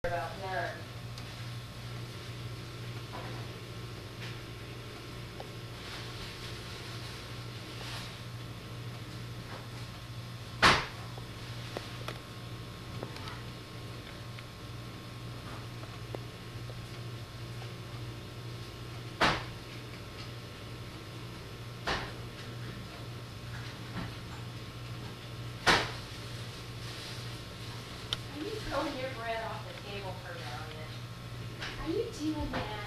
About none. Are you throwing your bread off the table for Valiant? Are you doing that?